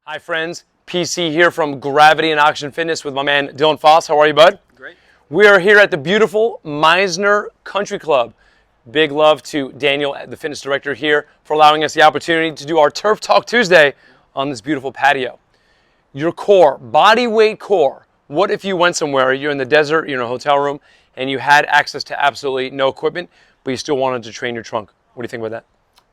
Hi friends, PC here from Gravity and Oxygen Fitness with my man Dylan Foss. How are you, bud? Great. We are here at the beautiful Meisner Country Club. Big love to Daniel, the fitness director here, for allowing us the opportunity to do our Turf Talk Tuesday on this beautiful patio. Your core, body weight core. What if you went somewhere, you're in the desert, you're in a hotel room, and you had access to absolutely no equipment, but you still wanted to train your trunk? What do you think about that?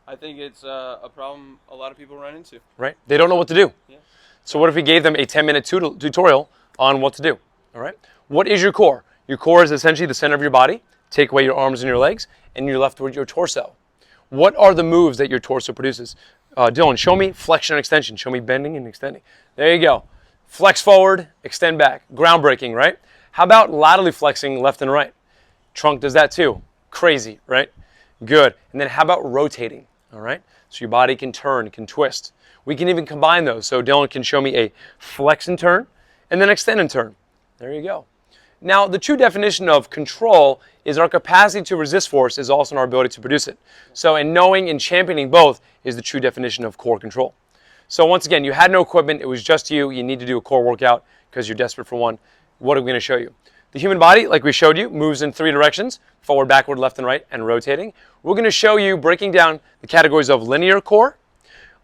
I think it's a problem a lot of people run into. Right? They don't know what to do. Yeah. So what if we gave them a 10-minute tutorial on what to do? All right? What is your core? Your core is essentially the center of your body. Take away your arms and your legs, and you're left with your torso. What are the moves that your torso produces? Dylan, show me flexion and extension. Show me bending and extending. There you go. Flex forward, extend back. Groundbreaking, right? How about laterally flexing left and right? Trunk does that too. Crazy, right? Good. And then how about rotating? All right? So your body can turn, can twist. We can even combine those. So Dylan can show me a flex and turn, and then extend and turn. There you go. Now, the true definition of control is our capacity to resist force is also in our ability to produce it. So in knowing and championing both is the true definition of core control. So once again, you had no equipment. It was just you. You need to do a core workout because you're desperate for one. What are we going to show you? The human body, like we showed you, moves in 3 directions: forward, backward, left, and right, and rotating. We're going to show you breaking down the categories of linear core,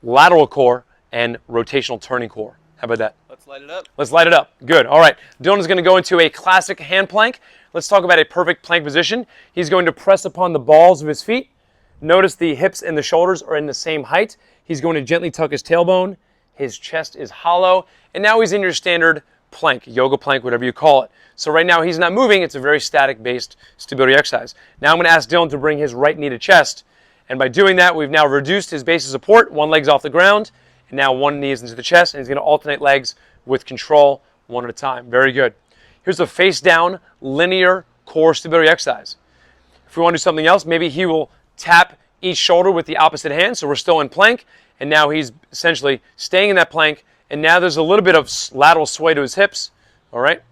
lateral core, and rotational turning core. How about that? Let's light it up. Let's light it up. Good. All right. Dylan is going to go into a classic hand plank. Let's talk about a perfect plank position. He's going to press upon the balls of his feet. Notice the hips and the shoulders are in the same height. He's going to gently tuck his tailbone. His chest is hollow. And now he's in your standard plank, yoga plank, whatever you call it. So right now he's not moving. It's a very static-based stability exercise. Now I'm going to ask Dylan to bring his right knee to chest. And by doing that, we've now reduced his base of support. One leg's off the ground. And now one knee is into the chest. And he's going to alternate legs with control one at a time. Very good. Here's a face-down linear core stability exercise. If we want to do something else, maybe he will tap each shoulder with the opposite hand. So we're still in plank. And now he's essentially staying in that plank. And now there's a little bit of lateral sway to his hips. All right?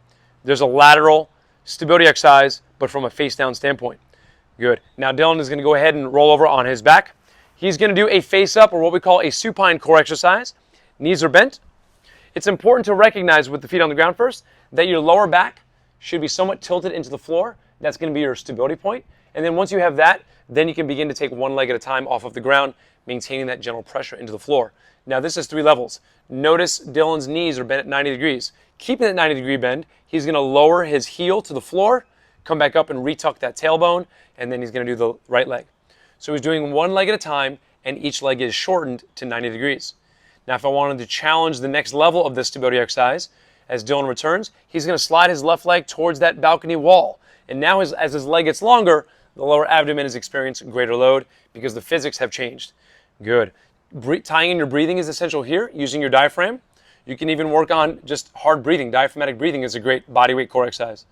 There's a lateral stability exercise, but from a face-down standpoint. Good. Now Dylan is going to go ahead and roll over on his back. He's going to do a face-up, or what we call a supine core exercise. Knees are bent. It's important to recognize with the feet on the ground first that your lower back should be somewhat tilted into the floor. That's going to be your stability point. And then once you have that, then you can begin to take one leg at a time off of the ground, maintaining that gentle pressure into the floor. Now this is 3 levels. Notice Dylan's knees are bent at 90 degrees. Keeping that 90-degree bend, he's going to lower his heel to the floor, come back up and retuck that tailbone, and then he's going to do the right leg. So he's doing one leg at a time, and each leg is shortened to 90 degrees. Now if I wanted to challenge the next level of this stability exercise, as Dylan returns, he's going to slide his left leg towards that balcony wall. And now as his leg gets longer, the lower abdomen is experiencing greater load because the physics have changed. Good. Tying in your breathing is essential here, using your diaphragm. You can even work on just hard breathing. Diaphragmatic breathing is a great body weight core exercise.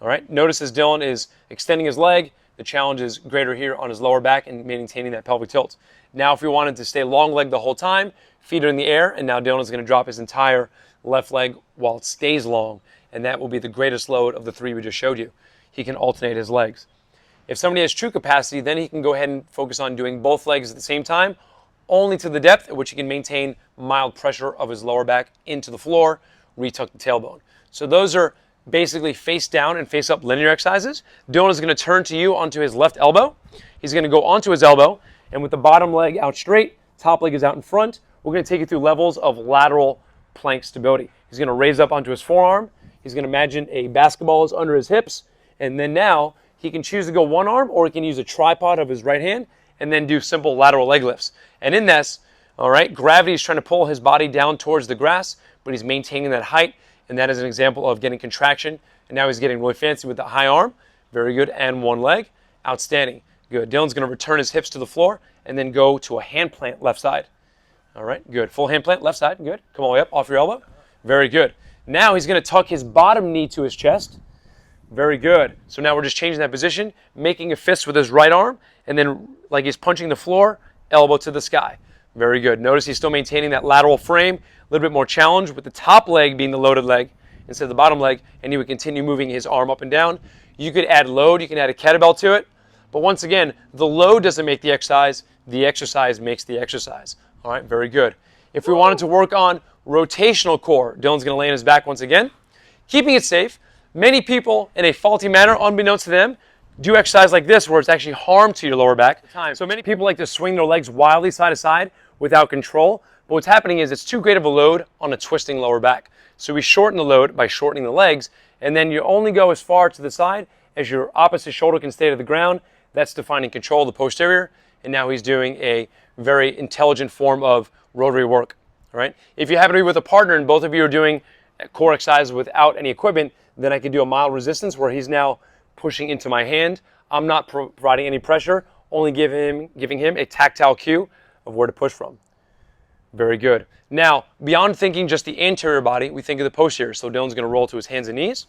All right. Notice as Dylan is extending his leg, the challenge is greater here on his lower back and maintaining that pelvic tilt. Now if we wanted to stay long leg the whole time, feet are in the air, and now Dylan is going to drop his entire left leg while it stays long, and that will be the greatest load of the 3 we just showed you. He can alternate his legs. If somebody has true capacity, then he can go ahead and focus on doing both legs at the same time, only to the depth at which he can maintain mild pressure of his lower back into the floor, retuck the tailbone. So those are basically face down and face up linear exercises. Dylan is going to turn to you onto his left elbow. He's going to go onto his elbow, and with the bottom leg out straight, top leg is out in front, we're going to take you through levels of lateral plank stability. He's going to raise up onto his forearm. He's going to imagine a basketball is under his hips, and then now he can choose to go one arm, or he can use a tripod of his right hand and then do simple lateral leg lifts. And in this, all right, gravity is trying to pull his body down towards the grass, but he's maintaining that height, and that is an example of getting contraction. And now he's getting really fancy with the high arm. Very good. And one leg. Outstanding. Good. Dylan's going to return his hips to the floor and then go to a hand plant left side. All right, good. Full hand plant left side. Good. Come all the way up off your elbow. Very good. Now he's going to tuck his bottom knee to his chest. Very good. So now we're just changing that position, making a fist with his right arm, and then like he's punching the floor, elbow to the sky. Very good. Notice he's still maintaining that lateral frame, a little bit more challenge with the top leg being the loaded leg instead of the bottom leg, and he would continue moving his arm up and down. You could add load, you can add a kettlebell to it, but once again, the load doesn't make the exercise makes the exercise. All right, very good. If we wanted to work on rotational core. Dylan's going to lay on his back once again. Keeping it safe, many people, in a faulty manner, unbeknownst to them, do exercise like this where it's actually harm to your lower back. So many people like to swing their legs wildly side to side without control, but what's happening is it's too great of a load on a twisting lower back. So we shorten the load by shortening the legs, and then you only go as far to the side as your opposite shoulder can stay to the ground. That's defining control of the posterior, and now he's doing a very intelligent form of rotary work. All right? If you happen to be with a partner and both of you are doing core exercises without any equipment, then I can do a mild resistance where he's now pushing into my hand. I'm not providing any pressure, only giving him a tactile cue of where to push from. Very good. Now, beyond thinking just the anterior body, we think of the posterior. So Dylan's going to roll to his hands and knees.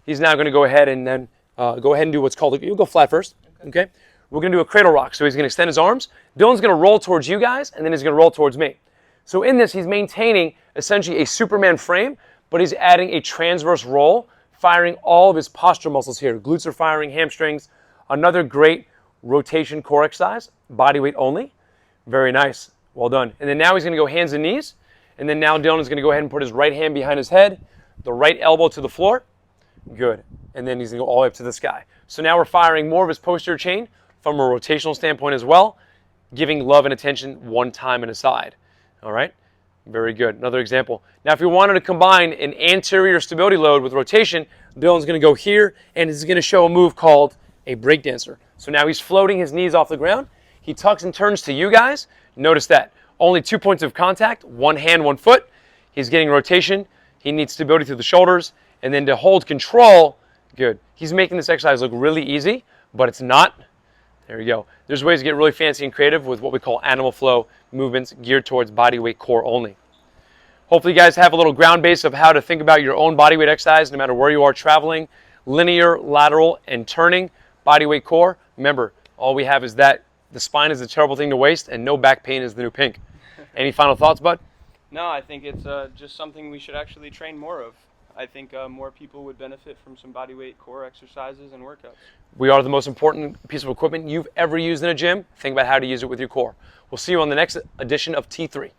He's now going to go ahead and then do what's called, you'll go flat first, okay? We're going to do a cradle rock. So he's going to extend his arms. Dylan's going to roll towards you guys, and then he's going to roll towards me. So in this, he's maintaining essentially a Superman frame, but he's adding a transverse roll, firing all of his posture muscles here. Glutes are firing, hamstrings. Another great rotation core exercise, body weight only. Very nice. Well done. And then now he's going to go hands and knees. And then now Dylan is going to go ahead and put his right hand behind his head, the right elbow to the floor. Good. And then he's going to go all the way up to the sky. So now we're firing more of his posterior chain from a rotational standpoint as well, giving love and attention one time and a side. All right? Very good. Another example. Now, if you wanted to combine an anterior stability load with rotation, Dylan's going to go here, and he's going to show a move called a breakdancer. So now he's floating his knees off the ground. He tucks and turns to you guys. Notice that. Only 2 points of contact, one hand, one foot. He's getting rotation. He needs stability through the shoulders. And then to hold control, good. He's making this exercise look really easy, but it's not. There you go. There's ways to get really fancy and creative with what we call animal flow movements geared towards body weight core only. Hopefully you guys have a little ground base of how to think about your own body weight exercise no matter where you are traveling. Linear, lateral, and turning, body weight core. Remember, all we have is that the spine is a terrible thing to waste and no back pain is the new pink. Any final thoughts, bud? No, I think it's just something we should actually train more of. I think more people would benefit from some body weight core exercises and workouts. We are the most important piece of equipment you've ever used in a gym. Think about how to use it with your core. We'll see you on the next edition of T3.